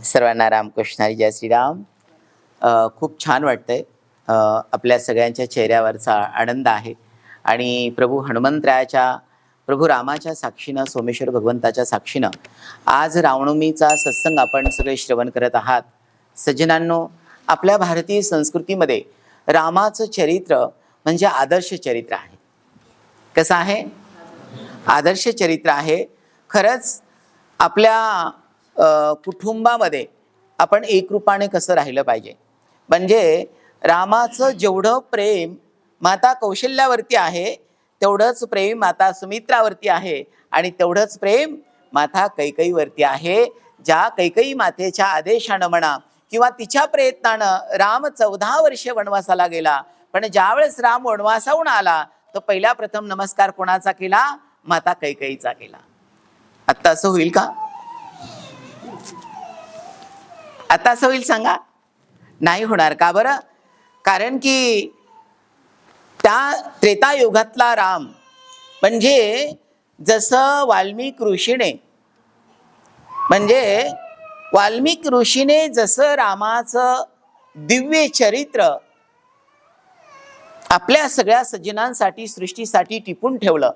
सर्वांना रामकृष्ण हरी, जय श्रीराम. खूप छान वाटतंय. आपल्या सगळ्यांच्या चेहऱ्यावरचा आनंद आहे आणि प्रभू हनुमंतरायाच्या, प्रभू रामाच्या साक्षीनं, सोमेश्वर भगवंताच्या साक्षीनं आज रामनवमीचा सत्संग आपण सगळे श्रवण करत आहात. सज्जनांनो, आपल्या भारतीय संस्कृतीमध्ये रामाचं चरित्र म्हणजे आदर्श चरित्र आहे. कसं आहे? आदर्श चरित्र आहे. खरंच आपल्या कुटुंबामध्ये आपण एकरूपाने कसं राहिलं पाहिजे. म्हणजे रामाचं जेवढं प्रेम माता कौशल्यावरती आहे तेवढंच प्रेम माता सुमित्रावरती आहे आणि तेवढंच प्रेम माता कैकेयीवरती आहे. ज्या कैकेयी मातेच्या आदेशानं म्हणा किंवा तिच्या प्रयत्नानं राम 14 वर्षे वनवासाला गेला, पण ज्यावेळेस राम वनवासाहून आला तर पहिला प्रथम नमस्कार कोणाचा केला? माता कैकेयीचा केला. आता असं होईल का? आता असं होईल सांगा? नाही होणार. का बरं? कारण की त्या त्रेतायुगातला राम म्हणजे जसं वाल्मिक ऋषीने जसं रामाचं दिव्य चरित्र आपल्या सगळ्या सज्जनांसाठी, सृष्टीसाठी टिपून ठेवलं,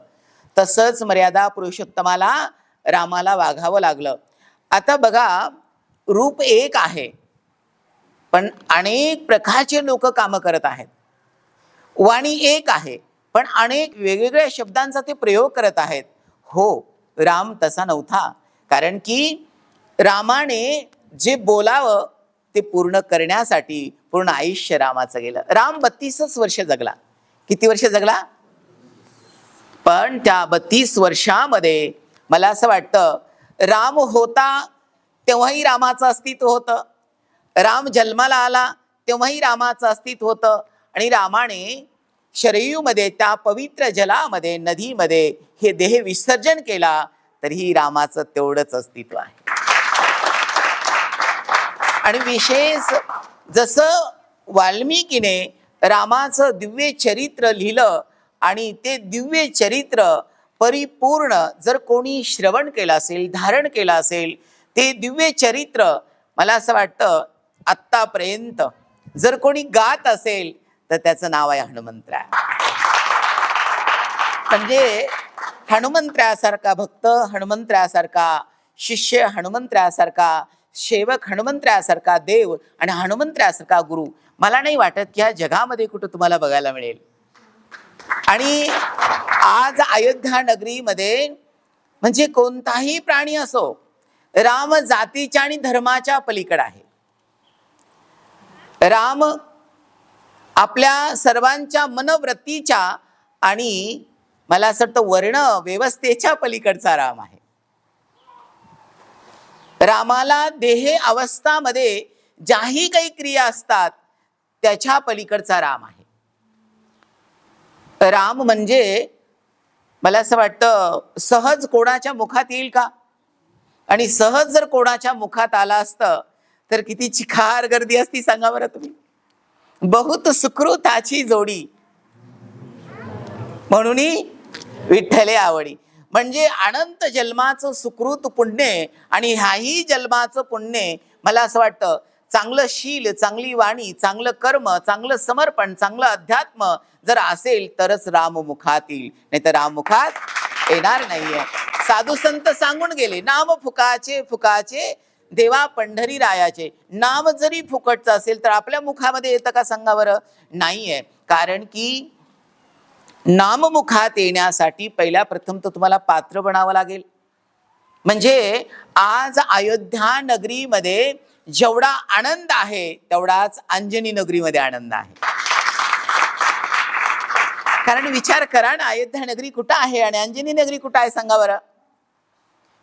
तसंच मर्यादा पुरुषोत्तमाला रामाला वागावं लागलं. आता बघा, रूप एक आहे पण अनेक प्रकारचे लोक कामं करत आहेत. वाणी एक आहे पण अनेक वेगवेगळ्या शब्दांचा ते प्रयोग करत आहेत. हो, राम तसा नव्हता. कारण की रामाने जे बोलावं ते पूर्ण करण्यासाठी पूर्ण आयुष्य रामाचं गेलं. राम 32 वर्ष जगला. किती वर्ष जगला? पण त्या 32 वर्षामध्ये मला असं वाटतं, राम होता तेव्हाही रामाचं अस्तित्व होतं, राम जन्माला आला तेव्हाही रामाचं अस्तित्व होतं, आणि रामाने शरयूमध्ये, त्या पवित्र जलामध्ये, नदीमध्ये हे देह विसर्जन केला तरीही रामाचं तेवढंच अस्तित्व आहे. आणि विशेष जसं वाल्मिकीने रामाचं दिव्य चरित्र लिहिलं आणि ते दिव्य चरित्र परिपूर्ण जर कोणी श्रवण केलं असेल, धारण केलं असेल, ते दिव्य चरित्र मला असं वाटतं आत्तापर्यंत जर कोणी गात असेल तर त्याचं नाव आहे हनुमंतराय. म्हणजे हनुमंतरायासारखा भक्त, हनुमंतरायासारखा शिष्य, हनुमंतरायासारखा सेवक, हनुमंतरायासारखा देव आणि हनुमंतरायासारखा गुरु मला नाही वाटत की ह्या जगामध्ये कुठं तुम्हाला बघायला मिळेल. आणि आज अयोध्या नगरीमध्ये म्हणजे कोणताही प्राणी असो, राम जातीच्या आणि धर्माच्या पलीकडे आहे. राम आपल्या सर्वांच्या मनवृत्तीच्या आणि मला असं वाटतं वर्ण व्यवस्थेच्या पलीकडचा राम आहे. रामाला देह अवस्थामध्ये ज्याही काही क्रिया असतात त्याच्या पलीकडचा राम आहे. राम म्हणजे मला असं वाटतं सहज कोणाच्या मुखात येईल का? आणि सहज जर कोणाच्या मुखात आला असतं तर किती चिखार गर्दी असती सांगा बरं तुम्ही. बहुत सुकृताची जोडी म्हणून विठ्ठले आवडी. म्हणजे अनंत जन्माचं सुकृत पुण्य आणि ह्याही जन्माचं पुण्य मला असं वाटतं चांगलं शील, चांगली वाणी, चांगलं कर्म, चांगलं समर्पण, चांगलं अध्यात्म जर असेल तरच राम मुखात येईल, नाही तर राम मुखात येणार नाहीये. साधू संत सांगून गेले, नाम फुकाचे फुकाचे देवा पंढरी रायाचे. नाम जरी फुकटचं असेल तर आपल्या मुखामध्ये येतं का सांगा बरं? नाहीये. कारण की नाम मुखात येण्यासाठी पहिल्या प्रथम तर तुम्हाला पात्र बनावं लागेल. म्हणजे आज अयोध्या नगरीमध्ये जेवढा आनंद आहे तेवढाच अंजनी नगरीमध्ये आनंद आहे. कारण विचार करा ना, अयोध्या नगरी कुठं आहे आणि अंजनी नगरी कुठं आहे सांगा बरं?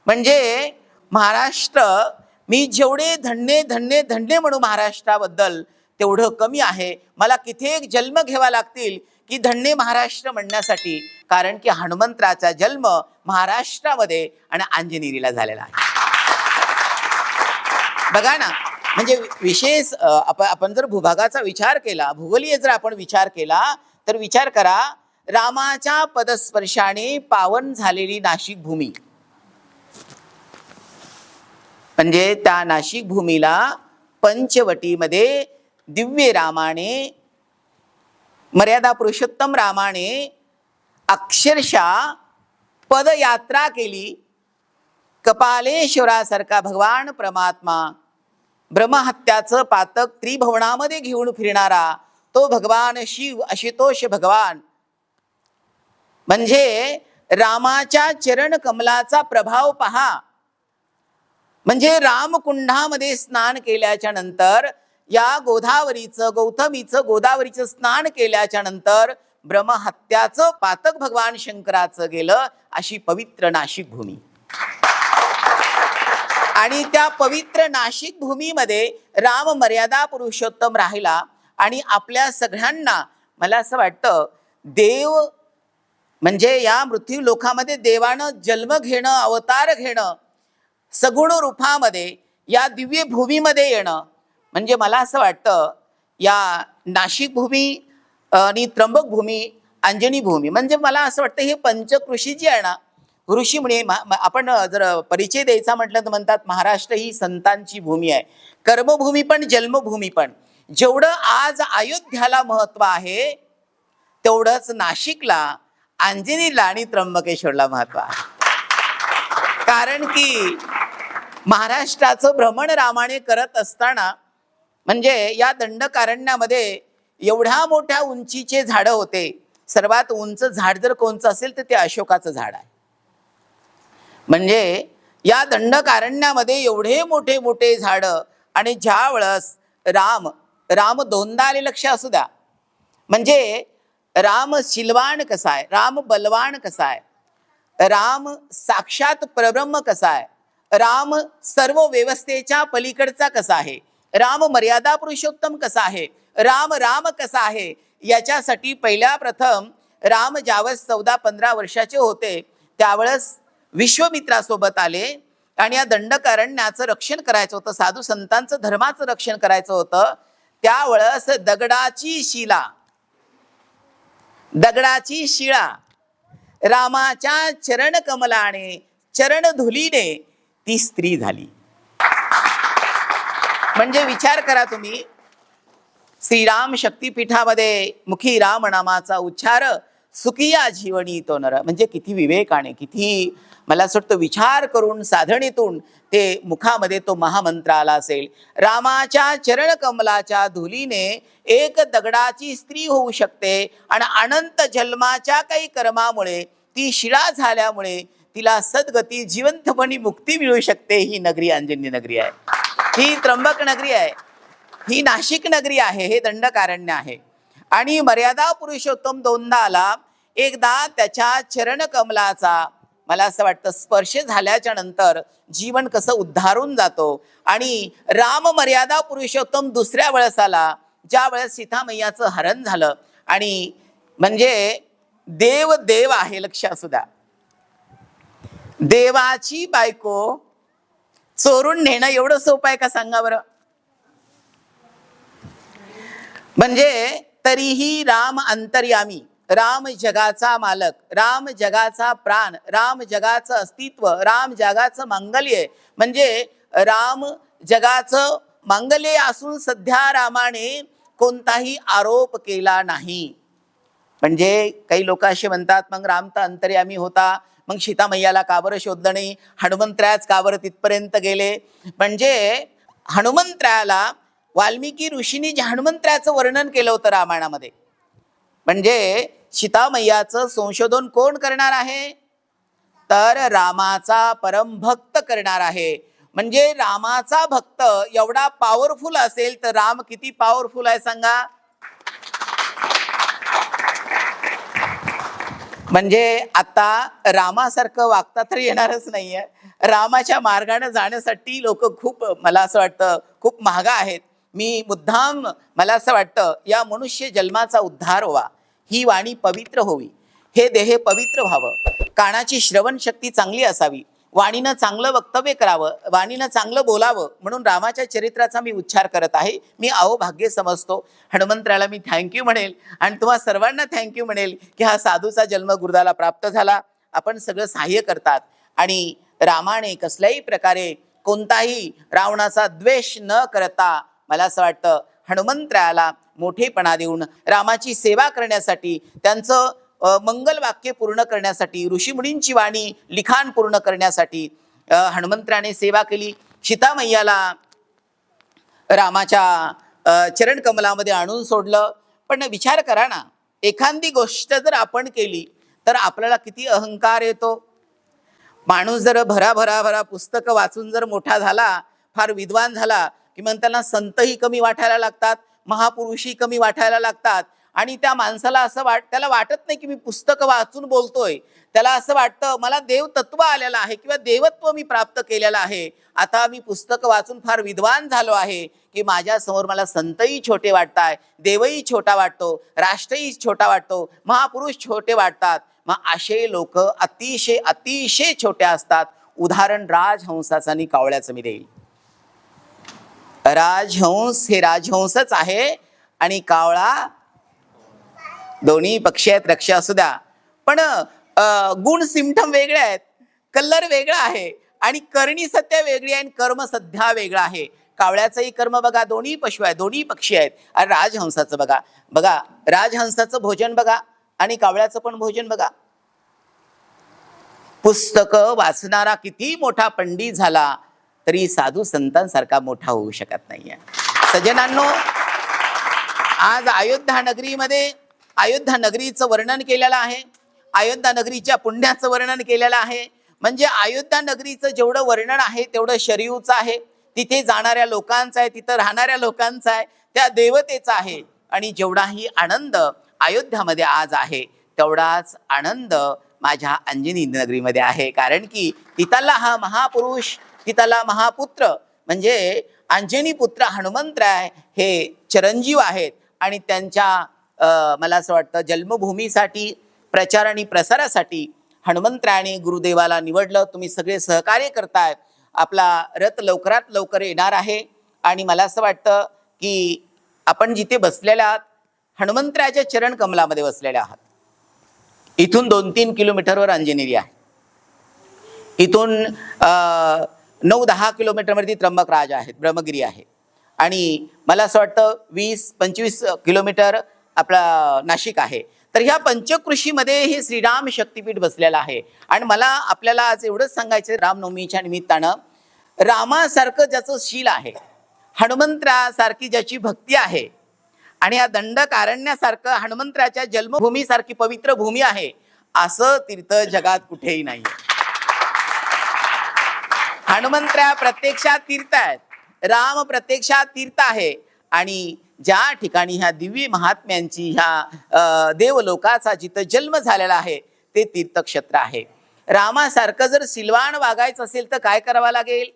म्हणजे महाराष्ट्र, मी जेवढे धन्य धन्य धन्य म्हणू महाराष्ट्राबद्दल तेवढं कमी आहे. मला कित्येक जन्म घ्यावा लागतील की धन्य महाराष्ट्र म्हणण्यासाठी. कारण की हनुमंतराचा जन्म महाराष्ट्रामध्ये आणि अंजनेरीला झालेला आहे. बघा ना, म्हणजे विशेष आपण जर भूभागाचा विचार केला, भूगोलीय जर आपण विचार केला तर विचार करा, रामाच्या पदस्पर्शाने पावन झालेली नाशिक भूमी म्हणजे त्या नाशिक भूमीला पंचवटीमध्ये दिव्य रामाने, मर्यादा पुरुषोत्तम रामाने अक्षरशः पदयात्रा केली. कपालेश्वरासारखा भगवान परमात्मा, ब्रह्महत्याचं पातक त्रिभुवनामध्ये घेऊन फिरणारा तो भगवान शिव, आशुतोष भगवान, म्हणजे रामाच्या चरण कमलाचा प्रभाव पहा. म्हणजे रामकुंडामध्ये स्नान केल्याच्या नंतर, या गोदावरीचं गोदावरीचं स्नान केल्याच्या नंतर ब्रह्महत्याचं पातक भगवान शंकराचं गेलं, अशी पवित्र नाशिक भूमी. आणि त्या पवित्र नाशिक भूमीमध्ये राम मर्यादा पुरुषोत्तम राहिला. आणि आपल्या सगळ्यांना मला असं वाटतं, देव म्हणजे या मृत्यू लोकामध्ये देवानं जन्म घेणं, अवतार घेणं, सगुण रूपामध्ये या दिव्य भूमीमध्ये येणं, म्हणजे मला असं वाटतं या नाशिक भूमी आणि त्र्यंबक भूमी, अंजनी भूमी, म्हणजे मला असं वाटतं हे पंचकृषी जी आहे ना, ऋषी मुनी, आपण जर परिचय द्यायचा म्हटलं तर म्हणतात महाराष्ट्र ही संतांची भूमी आहे, कर्मभूमी पण जन्मभूमी पण. जेवढं आज अयोध्याला महत्व आहे तेवढंच नाशिकला, अंजनीला आणि त्र्यंबकेश्वरला महत्व आहे. कारण की महाराष्ट्राचं भ्रमण रामाने करत असताना, म्हणजे या दंडकारण्यामध्ये एवढ्या मोठ्या उंचीचे झाडं होते. सर्वात उंच झाड जर कोणचं असेल तर ते अशोकाचं झाड आहे. म्हणजे या दंडकारण्यामध्ये एवढे मोठे मोठे झाडं, आणि ज्या वेळेस राम दोनदा आले, लक्ष असू द्या, म्हणजे राम शिलवान कसा आहे, राम बलवान कसा आहे, राम साक्षात परब्रह्म कसा आहे, राम सर्व व्यवस्थेच्या पलीकडचा कसा आहे, राम मर्यादा पुरुषोत्तम कसा आहे, राम कसा आहे, याच्यासाठी पहिल्या प्रथम राम ज्यावेळेस 14-15 वर्षाचे होते त्यावेळेस विश्वामित्रासोबत आले आणि या दंडकारण्याचं रक्षण करायचं होतं, साधू संतांचं धर्माचं रक्षण करायचं होतं. त्यावेळेस दगडाची शिळा रामाच्या चरण कमलाने, चरण धुलीने ती स्त्री झाली. म्हणजे विचार करा तुम्ही, श्रीराम शक्तीपीठामध्ये मुखी राम नामाचा उच्चार, सुखिया जीवनी तो नर, म्हणजे किती विवेकाने, किती मला असं वाटतं विचार करून साधनेतून ते मुखामध्ये तो महामंत्र आला असेल. रामाच्या चरण कमलाच्या धुलीने एक दगडाची स्त्री होऊ शकते आणि अनंत जन्माच्या काही कर्मामुळे ती शिळा झाल्यामुळे तिला सद्गती, जिवंतपणी मुक्ती मिळू शकते. ही नगरी अंजनी नगरी आहे, ही त्र्यंबक नगरी आहे, ही नाशिक नगरी आहे, हे दंडकारण्य आहे. आणि मर्यादा पुरुषोत्तम दोनदा आला. एकदा त्याच्या चरण कमलाचा मला असं वाटतं स्पर्श झाल्याच्या नंतर जीवन कसं उद्धारून जातो. आणि राम मर्यादा पुरुषोत्तम दुसऱ्या वेळेस आला, ज्या वेळेस सीता मैयाचं हरण झालं. आणि म्हणजे देव आहे, लक्ष असू द्या, देवाची बायको चोरून नेणं एवढं सोपं आहे का सांगा बरं. म्हणजे तरीही राम अंतर्यामी, राम जगाचा मालक, राम जगाचा प्राण, राम जगाचं अस्तित्व, राम जगाचं मांगल्य, म्हणजे राम जगाचं मांगल्य असून सध्या रामाने कोणताही आरोप केला नाही. म्हणजे काही लोक असे म्हणतात मग राम तर अंतर्यामी होता, मग सीता मैयाला का बरं शोधलं नाही, हनुमंतरायाच का बरं तिथपर्यंत गेले. म्हणजे हनुमंतरायाला वाल्मिकी ऋषींनी जे हनुमंतरायाचं वर्णन केलं होतं रामायणामध्ये, म्हणजे सीता मैयाचं संशोधन कोण करणार आहे, तर रामाचा परमभक्त करणार आहे. म्हणजे रामाचा भक्त एवढा पॉवरफुल असेल तर राम किती पॉवरफुल आहे सांगा. म्हणजे आता रामासारखं वागता तर येणारच नाहीये. रामाच्या मार्गाने जाण्यासाठी लोक खूप, मला असं वाटतं खूप महागा आहेत. मी मुद्दाम, मला असं वाटतं या मनुष्य जन्माचा उद्धार व्हावा, ही वाणी पवित्र होवी, हे देह पवित्र व्हावं, कानाची श्रवण शक्ती चांगली असावी, वाणीनं चांगलं वक्तव्य करावं, वाणीनं चांगलं बोलावं, म्हणून रामाच्या चरित्राचा मी उच्चार करत आहे. मी अहोभाग्य समजतो. हनुमंतरायाला मी थँक्यू म्हणेल आणि तुम्हा सर्वांना थँक्यू म्हणेल की हा साधूचा जन्म गुरुदाला प्राप्त झाला. आपण सगळं सहाय्य करतात आणि रामाने कसल्याही प्रकारे कोणताही रावणाचा द्वेष न करता मला असं वाटतं हनुमंतरायाला मोठेपणा देऊन रामाची सेवा करण्यासाठी, त्यांचं मंगल वाक्य पूर्ण करण्यासाठी, ऋषीमुनींची वाणी लिखाण पूर्ण करण्यासाठी हनुमंतराने सेवा केली. सीतामय्याला रामाच्या चरण कमलामध्ये आणून सोडलं. पण विचार करा ना, एखादी गोष्ट जर आपण केली तर आपल्याला किती अहंकार येतो. माणूस जर भरा पुस्तकं वाचून जर मोठा झाला, फार विद्वान झाला की मग त्यांना संतही कमी वाटायला लागतात, महापुरुषही कमी वाटायला लागतात. आणि त्या माणसाला असं त्याला वाटत नाही की मी पुस्तकं वाचून बोलतोय, त्याला असं वाटतं मला देव तत्व आलेलं आहे किंवा देवत्व मी प्राप्त केलेलं आहे. आता मी पुस्तकं वाचून फार विद्वान झालो आहे की माझ्या समोर मला संतही छोटे वाटताय, देवही छोटा वाटतो, राष्ट्रही छोटा वाटतो, महापुरुष छोटे वाटतात. मग असे लोक अतिशय अतिशय छोटे असतात. उदाहरण राजहंसाचं आणि कावळ्याचं मी देईल. राजहंस हे राजहंसच आहे आणि कावळा, दोन्ही पक्षी आहेत, रक्षा असू द्या, पण गुण सिमठम वेगळे आहेत, कलर वेगळा आहे आणि करणी सत्य वेगळी आहे आणि कर्म सध्या वेगळा आहे. कावळ्याचंही कर्म बघा, दोन्ही पशु आहेत, दोन्ही पक्षी आहेत. आणि राजहंसाचं बघा राजहंसाचं भोजन बघा आणि कावळ्याचं पण भोजन बघा. पुस्तकं वाचणारा किती मोठा पंडित झाला तरी साधू संतांसारखा मोठा होऊ शकत नाहीये. सज्जनांनो, आज अयोध्या नगरीमध्ये अयोध्या नगरीचं वर्णन केलेलं आहे, अयोध्या नगरीच्या पुण्याचं वर्णन केलेलं आहे. म्हणजे अयोध्या नगरीचं जेवढं वर्णन आहे तेवढं शरीयूचं आहे, तिथे जाणाऱ्या लोकांचं आहे, तिथं राहणाऱ्या लोकांचं आहे, त्या देवतेचा आहे. आणि जेवढाही आनंद अयोध्यामध्ये आज आहे तेवढाच आनंद माझ्या अंजनी नगरीमध्ये आहे. कारण की तिथला हा महापुरुष, तिथला महापुत्र म्हणजे अंजनी पुत्र हनुमंतराय हे चिरंजीव आहेत. आणि त्यांच्या मला असं वाटतं जन्मभूमीसाठी, प्रचार आणि प्रसारासाठी हनुमंतरायाने गुरुदेवाला निवडलं. तुम्ही सगळे सहकार्य करताय. आपला रथ लवकरात लवकर येणार आहे. आणि मला असं वाटतं की आपण जिथे बसलेले आहात हनुमंतरायाच्या चरण कमलामध्ये बसलेले आहात. इथून 2-3 किलोमीटरवर अंजनेरी आहे. इथून 9-10 किलोमीटरवरती त्र्यंबकराज आहेत, ब्रह्मगिरी आहे. आणि मला असं वाटतं 20-25 किलोमीटर आपला नाशिक आहे. तर ह्या पंचकृषीमध्ये हे श्रीराम शक्तीपीठ बसलेलं आहे. आणि मला आपल्याला आज एवढंच सांगायचं, रामनवमीच्या निमित्तानं रामासारखं ज्याचं शील आहे, हनुमंतरासारखी ज्याची भक्ती आहे आणि या दंडकारण्यासारखं हनुमंतराच्या जन्मभूमीसारखी पवित्र भूमी आहे, असं तीर्थ जगात कुठेही नाही. हनुमंतराय प्रत्यक्षात तीर्थ आहेत, राम प्रत्यक्षात तीर्थ आहे. आणि ज्या ठिकाणी ह्या दिव्य महात्म्यांची, ह्या देवलोकाचा जिथं जन्म झालेला आहे ते तीर्थक्षेत्र आहे. रामासारखं जर सिलवान वागायचं असेल तर काय करावं लागेल?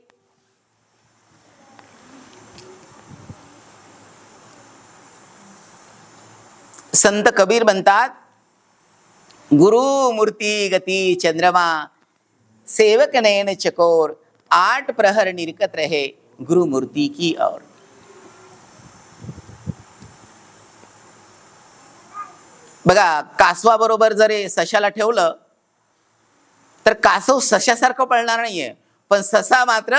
संत कबीर म्हणतात, गुरु मूर्ती गती चंद्रमा, सेवक नयन चकोर, 8 प्रहर निरकत रहे गुरु मूर्ती की ओर. बघा, कासवा बरोबर जर सशाला ठेवलं तर कासव सशासारखं पळणार नाहीये, पण ससा मात्र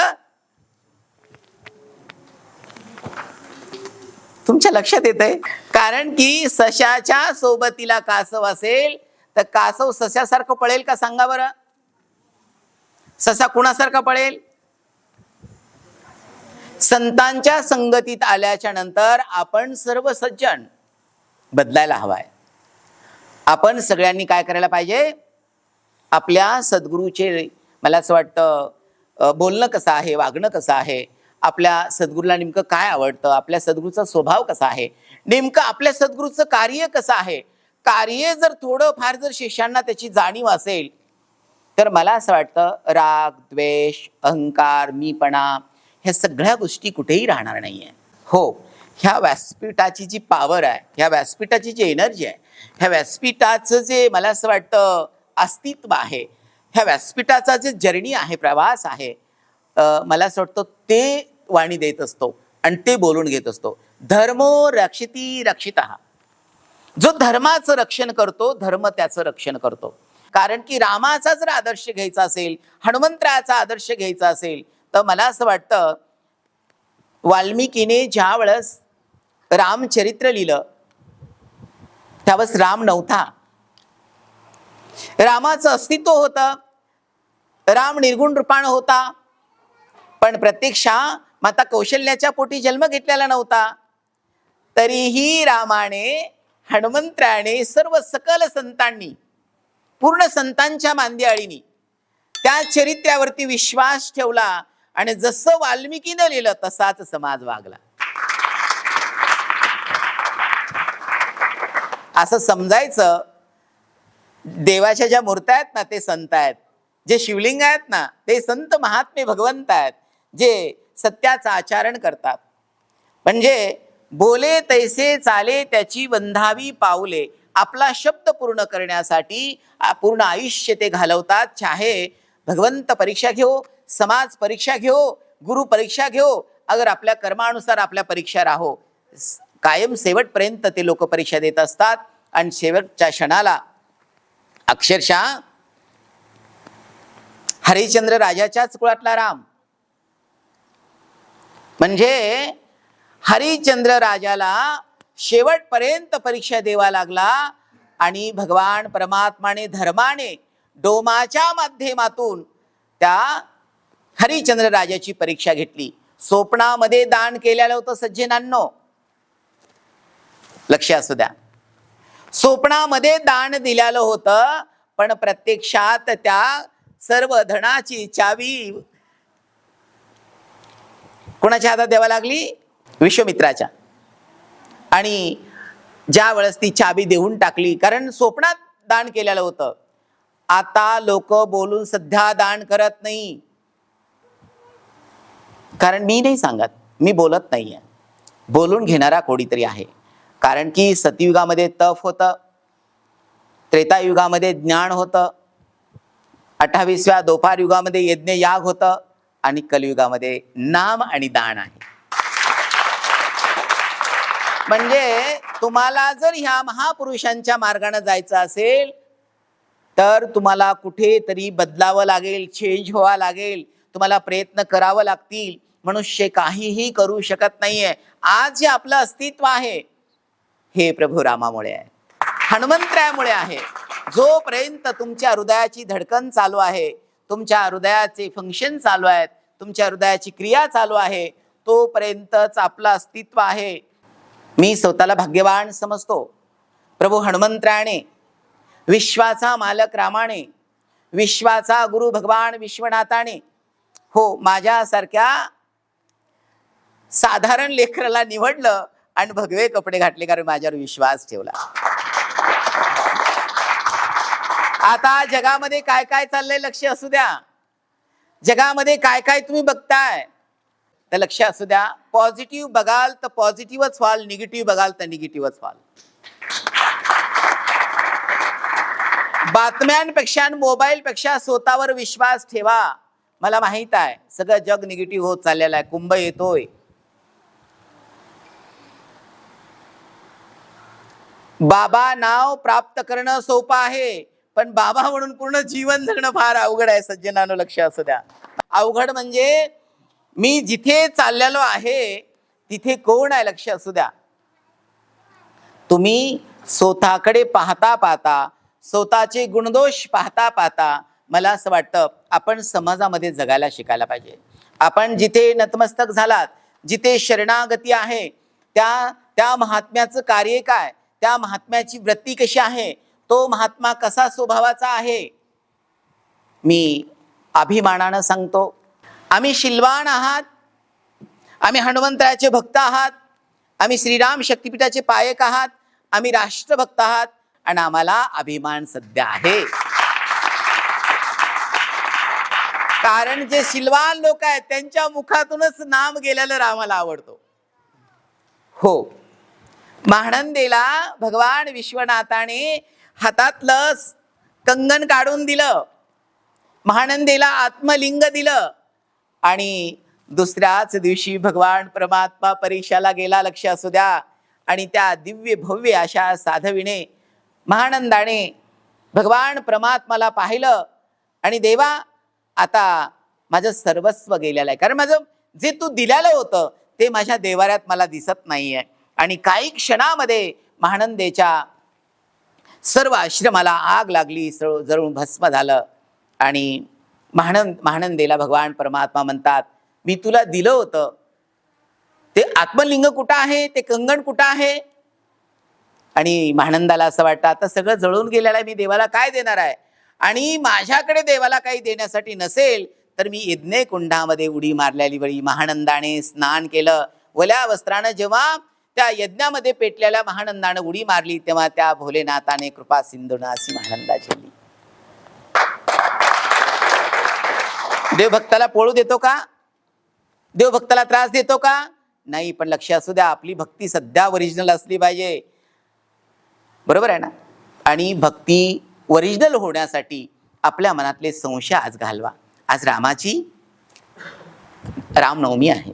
तुमच्या लक्षात येतंय. कारण की सशाच्या सोबतीला कासव असेल तर कासव सशासारखं पळेल का सांगा बरं? ससा कुणासारखा पळेल? संतांच्या संगतीत आल्याच्या नंतर आपण सर्व सज्जन बदलायला हवाय. आपण सगळ्यांनी काय करायला पाहिजे? आपल्या सद्गुरूचे, मला असं वाटतं, बोलणं कसं आहे, वागणं कसं आहे, आपल्या सद्गुरूला नेमकं काय आवडतं, आपल्या सद्गुरूचा स्वभाव कसा आहे, नेमकं आपल्या सद्गुरूचं कार्य कसं आहे, कार्य जर थोडं फार जर शिष्यांना त्याची जाणीव असेल तर मला असं वाटतं राग, द्वेष, अहंकार, मीपणा ह्या सगळ्या गोष्टी कुठेही राहणार नाहीये. हो, ह्या व्यासपीठाची जी पॉवर आहे, ह्या व्यासपीठाची जी एनर्जी आहे, ह्या व्यासपीठाचं जे मला असं वाटतं अस्तित्व आहे, ह्या व्यासपीठाचा जे जर्नी आहे, प्रवास आहे, मला असं वाटतं ते वाणी देत असतो आणि ते बोलून घेत असतो. धर्मो रक्षिती रक्षितः. जो धर्माचं रक्षण करतो, धर्म त्याचं रक्षण करतो. कारण की रामाचा जर आदर्श घ्यायचा असेल, हनुमंतरायाचा आदर्श घ्यायचा असेल तर मला असं वाटतं वाल्मिकीने ज्या वेळेस रामचरित्र लिहिलं त्यावेळेस राम नव्हता, रामाचं अस्तित्व होतं, राम निर्गुण रूपानं होता, पण प्रत्यक्षात माता कौशल्याच्या पोटी जन्म घेतलेला नव्हता. तरीही रामाने, हनुमंतरायाने, सर्व सकल संतांनी, पूर्ण संतांच्या मांदियाळीनी त्या चरित्रावरती विश्वास ठेवला आणि जसं वाल्मिकीनं लिहिलं तसाच समाज वागला. असं समजायचं देवाच्या ज्या मूर्त्या आहेत ना ते संत आहेत, जे शिवलिंग आहेत ना ते संत महात्मे भगवंत आहेत, जे सत्याचं आचरण करतात. म्हणजे बोले तैसे चाले त्याची बंधावी पाऊले, आपला शब्द पूर्ण करण्यासाठी पूर्ण आयुष्य ते घालवतात. चाहे भगवंत परीक्षा घेऊ, समाज परीक्षा घेऊ, गुरु परीक्षा घेऊ, अगर आपल्या कर्मानुसार आपल्या परीक्षा राहो, कायम शेवटपर्यंत ते लोक परीक्षा देत असतात. आणि शेवटच्या क्षणाला अक्षरशः हरिश्चंद्र राजाच्याच कुळातला राम, म्हणजे हरिश्चंद्र राजाला शेवटपर्यंत परीक्षा द्यावा लागला. आणि भगवान परमात्माने धर्माने डोमाच्या माध्यमातून त्या हरिश्चंद्र राजाची परीक्षा घेतली. स्वप्नामध्ये दान केलेलं होतं सज्जनांनो, लक्ष असू द्या. स्वप्नामध्ये दान दिलेलं होतं, पण प्रत्यक्षात त्या सर्व धनाची चावी कोणाच्या हातात द्यावा लागली? विश्वामित्राच्या. आणि ज्या वेळेस ती चावी देऊन टाकली, कारण स्वप्नात दान केलेलं होतं. आता लोक बोलून सध्या दान करत नाही, कारण मी नाही सांगत, मी बोलत नाहीये, बोलून घेणारा कोणीतरी आहे. कारण की सतयुगामध्ये तप होतं, त्रेतायुगामध्ये ज्ञान होतं, 28व्या दोपार युगामध्ये यज्ञ याग होतं, आणि कलियुगामध्ये नाम आणि दान आहे. म्हणजे तुम्हाला जर ह्या महापुरुषांच्या मार्गाने जायचं असेल तर तुम्हाला कुठेतरी बदलावं लागेल, चेंज व्हावं लागेल, तुम्हाला प्रयत्न करावं लागतील. मनुष्य काहीही करू शकत नाहीये. आज जे आपलं अस्तित्व आहे हे प्रभू रामामुळे आहे, हनुमंतरायामुळे आहे. जोपर्यंत तुमच्या हृदयाची धडकन चालू आहे, तुमच्या हृदयाचे फंक्शन चालू आहेत, तुमच्या हृदयाची क्रिया चालू आहे, तोपर्यंतच आपलं अस्तित्व आहे. मी स्वतःला भाग्यवान समजतो. प्रभू हनुमंतरायाने, विश्वाचा मालक रामाने, विश्वाचा गुरु भगवान विश्वनाथाने, हो माझ्यासारख्या साधारण लेकराला निवडलं आणि भगवे कपडे घातले, कारण माझ्यावर विश्वास ठेवला. आता जगामध्ये काय काय चाललंय लक्ष असू द्या. जगामध्ये काय काय तुम्ही बघताय तर लक्ष असू द्या. पॉझिटिव्ह बघाल तर पॉझिटिव्हच व्हाल, निगेटिव्ह बघाल तर निगेटिव्हच व्हाल. बातम्यांपेक्षा, मोबाईल पेक्षा स्वतःवर विश्वास ठेवा. मला माहित आहे सगळं जग निगेटिव्ह होत चाललेलं आहे, कुंभ येतोय. बाबा नाव प्राप्त करणं सोपं आहे, पण बाबा म्हणून पूर्ण जीवन जगणं फार अवघड आहे. सज्जनांनो लक्ष असू द्या. अवघड म्हणजे मी जिथे चाललेलो आहे तिथे कोण आहे लक्ष असू द्या. तुम्ही स्वतःकडे पाहता पाहता, स्वतःचे गुणदोष पाहता पाहता, मला असं वाटतं आपण समाजामध्ये जगायला शिकायला पाहिजे. आपण जिथे नतमस्तक झालात, जिथे शरणागती आहे, त्या महात्म्याचं कार्य काय, त्या महात्म्याची वृत्ती कशी आहे, तो महात्मा कसा स्वभावाचा आहे. मी अभिमानानं सांगतो, आम्ही शिलवान आहात, आम्ही हनुमंतरायाचे भक्त आहात, आम्ही श्रीराम शक्तिपीठाचे पायक आहात, आम्ही राष्ट्रभक्त आहात, आणि आम्हाला अभिमान सध्या आहे. कारण जे शिलवान लोक आहेत त्यांच्या मुखातूनच नाम गेलेलं रामाला आवडतो. हो, महानंदेला भगवान विश्वनाथाने हातातलं कंगन काढून दिलं, महानंदेला आत्मलिंग दिलं, आणि दुसऱ्याच दिवशी भगवान परमात्मा परीक्षाला गेला लक्ष असू द्या. आणि त्या दिव्य भव्य अशा साधवीने महानंदाने भगवान परमात्माला पाहिलं आणि देवा आता माझं सर्वस्व गेलेलं आहे, कारण माझं जे तू दिलेलं होतं ते माझ्या देवाऱ्यात मला दिसत नाहीये. आणि काही क्षणामध्ये महानंदेच्या सर्व आश्रमाला आग लागली, जळून भस्म झालं. आणि महानंदेला भगवान परमात्मा म्हणतात, मी तुला दिलं होतं ते आत्मलिंग कुठं आहे, ते कंगण कुठं आहे? आणि महानंदाला असं वाटतं आता सगळं जळून गेलेलं आहे, मी देवाला काय देणार आहे? आणि माझ्याकडे देवाला काही देण्यासाठी नसेल तर मी यज्ञ कुंडामध्ये उडी मारलेली वेळी महानंदाने स्नान केलं. ओल्या वस्त्रानं जेव्हा त्या यज्ञामध्ये पेटलेल्या महानंदानं उडी मारली तेव्हा त्या भोलेनाथाने कृपा सिंधूनं अशी महानंदा झेलली. देव भक्ताला पळू देतो का? देव भक्ताला त्रास देतो का? नाही. पण लक्ष असू द्या, आपली भक्ती सध्या ओरिजिनल असली पाहिजे, बरोबर आहे ना? आणि भक्ती ओरिजिनल होण्यासाठी आपल्या मनातले संशय आज घालवा. आज रामनवमी आहे,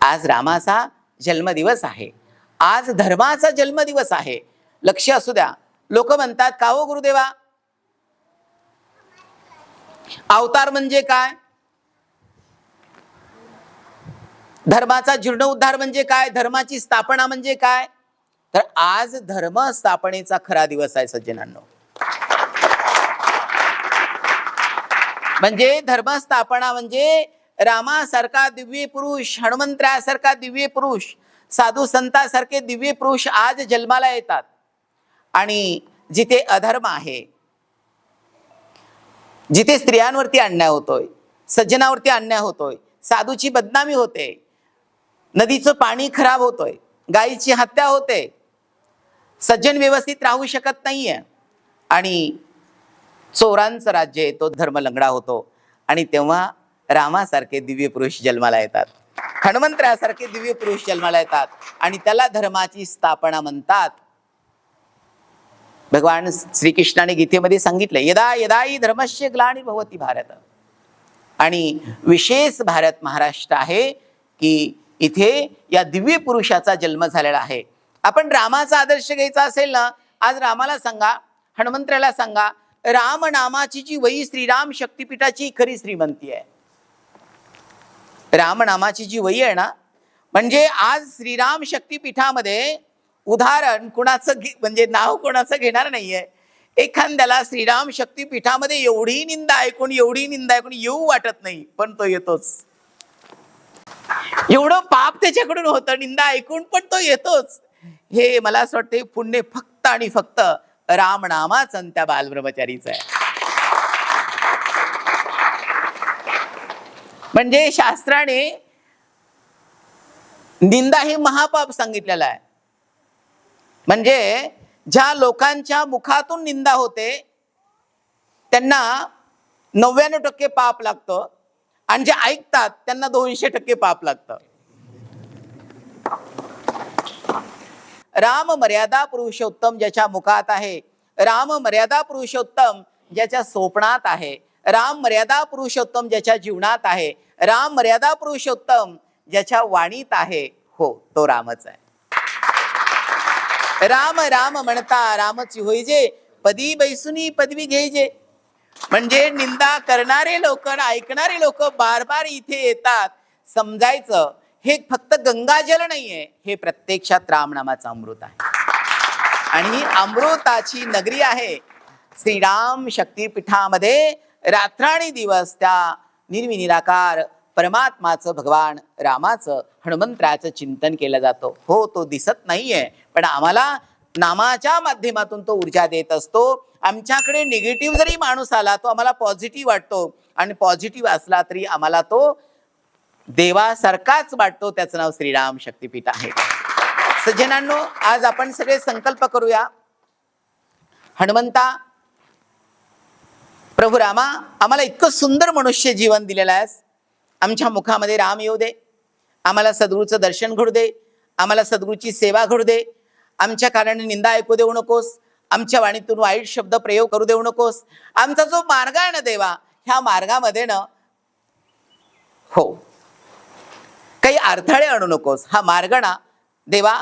आज रामाचा जन्मदिवस आहे, आज धर्माचा जन्मदिवस आहे. लक्ष असू द्या. लोक म्हणतात का हो गुरुदेवा, अवतार म्हणजे काय? धर्माचा जीर्णोद्धार म्हणजे काय? धर्माची स्थापना म्हणजे काय? तर आज धर्म स्थापनेचा खरा दिवस आहे सज्जनांनो. म्हणजे धर्मस्थापना म्हणजे रामासारखा दिव्य पुरुष, हनुमंतरासारखा दिव्य पुरुष, साधू संतांसारखे दिव्य पुरुष आज जन्माला येतात. आणि जिथे अधर्म आहे, जिथे स्त्रियांवरती अन्याय होतोय, सज्जनावरती अन्याय होतोय, साधूची बदनामी होते, नदीचं पाणी खराब होतोय, गायीची हत्या होते, सज्जन व्यवस्थित राहू शकत नाहीये, आणि चोरांचं राज्य येतो, धर्म लंगडा होतो. आणि तेव्हा रामासारखे दिव्य पुरुष जन्माला येतात, हनुमंतरासारखे दिव्य पुरुष जन्माला येतात, आणि त्याला धर्माची स्थापना म्हणतात. भगवान श्रीकृष्णाने गीतेमध्ये सांगितलं, यदा यदाई धर्मस्य ग्लानिर्भवति भारत. आणि विशेष भारत महाराष्ट्र आहे की इथे या दिव्य पुरुषाचा जन्म झालेला आहे. आपण रामाचा आदर्श घ्यायचा असेल ना, आज रामाला सांगा, हनुमंतराला सांगा, राम नामाची जी वही श्रीराम शक्तिपीठाची खरी श्रीमंती आहे. राम नामाची जी वही आहे ना, म्हणजे आज श्रीराम शक्तिपीठामध्ये उदाहरण कुणाचं म्हणजे नाव कोणाचं घेणार नाहीये. एखाद्याला श्रीराम शक्तिपीठामध्ये एवढी निंदा ऐकून येऊ वाटत नाही, पण तो येतोच. एवढं पाप त्याच्याकडून होतं निंदा ऐकून, पण तो येतोच. हे मला असं वाटतं पुण्य फक्त आणि फक्त राम नामाचं त्या बालब्रह्मचारीचं आहे. म्हणजे शास्त्राने निंदा हे महापाप सांगितलेलं आहे. म्हणजे ज्या लोकांच्या मुखातून निंदा होते त्यांना 99% पाप लागतं, आणि जे ऐकतात त्यांना 200% पाप लागतं. राम मर्यादा पुरुषोत्तम ज्याच्या मुखात आहे, राम मर्यादा पुरुषोत्तम ज्याच्या स्वप्नात आहे, राम मर्यादा पुरुषोत्तम ज्याच्या जीवनात आहे, राम मर्यादा पुरुषोत्तम ज्याच्या वाणीत आहे, हो तो रामच आहे. राम राम म्हणता रामची होईजे, पदी बैसुनी पदवी घ्यायचे. म्हणजे निंदा करणारे लोक, ऐकणारे लोक बार बार इथे येतात. समजायचं हे फक्त गंगाजल नाहीये, हे प्रत्यक्षात रामनामाचं अमृत आहे. आणि ही अमृताची नगरी आहे. श्रीराम शक्तिपीठामध्ये रात्रणी दिवस त्या निर्विनिराकार परमात्माचं, भगवान रामाचं, हनुमंतराचं चिंतन केलं जातं. हो तो दिसत नाहीये, पण आम्हाला नामाच्या माध्यमातून तो ऊर्जा देत असतो. आमच्याकडे निगेटिव्ह जरी माणूस आला तो आम्हाला पॉझिटिव्ह वाटतो, आणि पॉझिटिव्ह असला तरी आम्हाला तो देवासारखाच वाटतो. त्याचं नाव श्रीराम शक्तिपीठ आहे. सज्जनांनो, आज आपण सगळे संकल्प करूया, हनुमंता, प्रभू रामा, आम्हाला इतकं सुंदर मनुष्य जीवन दिलेलं आहेस, आमच्या मुखामध्ये राम येऊ दे, आम्हाला सद्गुरूचं दर्शन घडू दे, आम्हाला सद्गुरूची सेवा घडू दे, आमच्या कारणाने निंदा ऐकू देऊ नकोस, आमच्या वाणीतून वाईट शब्द प्रयोग करू देऊ नकोस. आमचा जो मार्ग आहे ना देवा, ह्या मार्गामध्ये ना हो काही अडथळे आणू नकोस. हा मार्ग ना देवा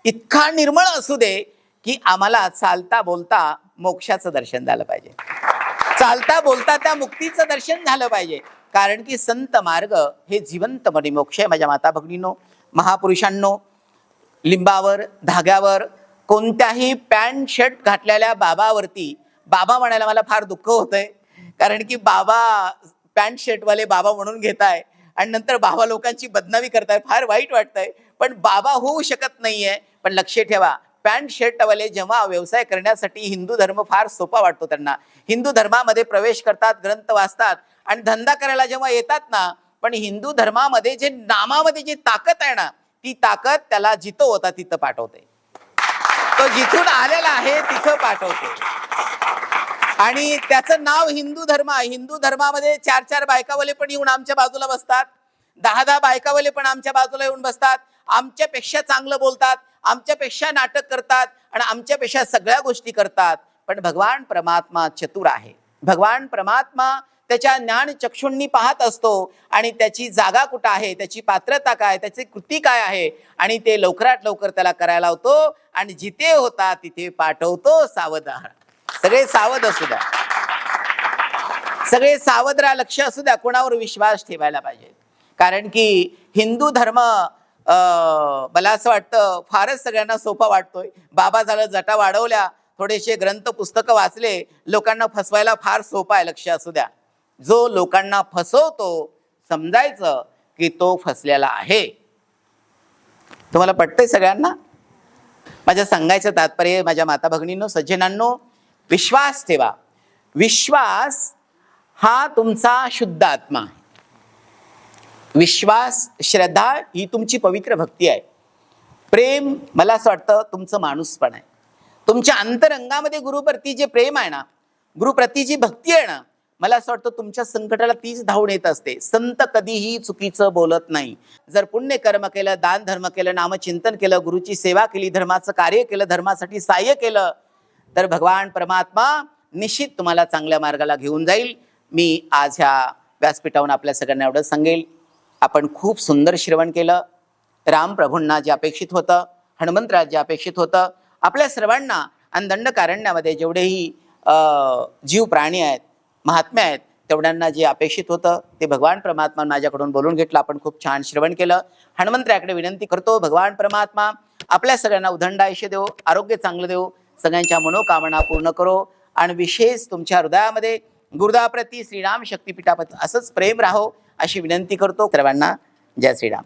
इतका निर्मळ असू दे की आम्हाला चालता बोलता मोक्षाचं दर्शन झालं पाहिजे, चालता बोलता त्या मुक्तीचं दर्शन झालं पाहिजे. कारण की संत मार्ग हे जिवंत मोक्ष आहे. माझ्या माता भगिनींनो, महापुरुषांनो, लिंबावर धाग्यावर कोणत्याही पॅन्ट शर्ट घातलेल्या बाबावरती बाबा म्हणायला मला फार दुःख होतंय. कारण की बाबा पॅन्ट शर्टवाले बाबा म्हणून घेताय आणि नंतर बाबा लोकांची बदनामी करताय, फार वाईट वाटतंय. पण बाबा होऊ शकत नाहीये. पण लक्ष ठेवा, पॅन्ट शर्टवाले जेव्हा व्यवसाय करण्यासाठी हिंदू धर्म फार सोपा वाटतो त्यांना, हिंदू धर्मामध्ये प्रवेश करतात, ग्रंथ वाचतात आणि धंदा करायला जेव्हा येतात ना, पण हिंदू धर्मामध्ये जे नामामध्ये जी ताकद आहे ना, ती ताकद त्याला जिथं होता तिथं पाठवते. तो जिथून आलेला आहे तिथं पाठवते. आणि त्याचं नाव हिंदू धर्म आहे. हिंदू धर्मामध्ये 4-4 बायकावले पण येऊन आमच्या बाजूला बसतात, 10-10 बायकावले पण आमच्या बाजूला येऊन बसतात, आमच्यापेक्षा चांगलं बोलतात, आमच्यापेक्षा नाटक करतात आणि आमच्यापेक्षा सगळ्या गोष्टी करतात. पण भगवान परमात्मा चतुर आहे. भगवान परमात्मा त्याच्या ज्ञान चक्षुंनी पाहत असतो आणि त्याची जागा कुठं आहे, त्याची पात्रता काय, त्याची कृती काय आहे आणि ते लवकरात लवकर त्याला करायला लावतो आणि जिथे होता तिथे पाठवतो. सावध राहा, सगळे सावध असू द्या, सगळे सावध राहा, लक्ष असू द्या, कोणावर विश्वास ठेवायला पाहिजे. कारण की हिंदू धर्म मला असं वाटतं फारच सगळ्यांना सोपा वाटतोय. बाबा झालं, जटा वाढवल्या, थोडेसे ग्रंथ पुस्तकं वाचले, लोकांना फसवायला फार सोपा आहे. लक्ष असू द्या, जो लोकांना फसवतो समजायचं की तो फसलेला आहे. तुम्हाला पटतंय सगळ्यांना? माझ्या सांगायचं तात्पर्य, माझ्या माता भगिनींनो, सज्जनांनो, विश्वास ठेवा. विश्वास हा तुमचा शुद्ध आत्मा आहे. विश्वास, श्रद्धा ही तुमची पवित्र भक्ती आहे. प्रेम मला असं वाटतं तुमचं माणूसपण आहे. तुमच्या अंतरंगामध्ये गुरुप्रती जे प्रेम आहे ना, गुरुप्रती जी भक्ती आहे ना, मला असं वाटतं तुमच्या संकटाला तीच धावून येत असते. संत कधीही चुकीचं बोलत नाही. जर पुण्य कर्म केलं, दान धर्म केलं, नामचिंतन केलं, गुरुची सेवा केली, धर्माचं कार्य केलं, धर्मासाठी सहाय्य केलं, तर भगवान परमात्मा निश्चित तुम्हाला चांगल्या मार्गाला घेऊन जाईल. मी आज ह्या व्यासपीठावरून आपल्या सगळ्यांना एवढं सांगेल, आपण खूप सुंदर श्रवण केलं. राम प्रभूंना जे अपेक्षित होतं, हनुमंतराज जे अपेक्षित होतं, आपल्या सर्वांना आणि दंडकारण्यामध्ये जेवढेही जीव प्राणी आहेत, महात्मे आहेत, तेवढ्यांना जे अपेक्षित होतं ते भगवान परमात्मा माझ्याकडून बोलून घेतलं. आपण खूप छान श्रवण केलं. हनुमंतरायाकडे विनंती करतो, भगवान परमात्मा आपल्या सगळ्यांना उदंड आयुष्य देव, आरोग्य चांगलं देव, सगळ्यांच्या मनोकामना पूर्ण करो आणि विशेष तुमच्या हृदयामध्ये गुरुदाप्रती श्रीराम शक्तीपीठाप्रती असंच प्रेम राहो अशी विनंती करतो. सर्वांना जय श्रीराम.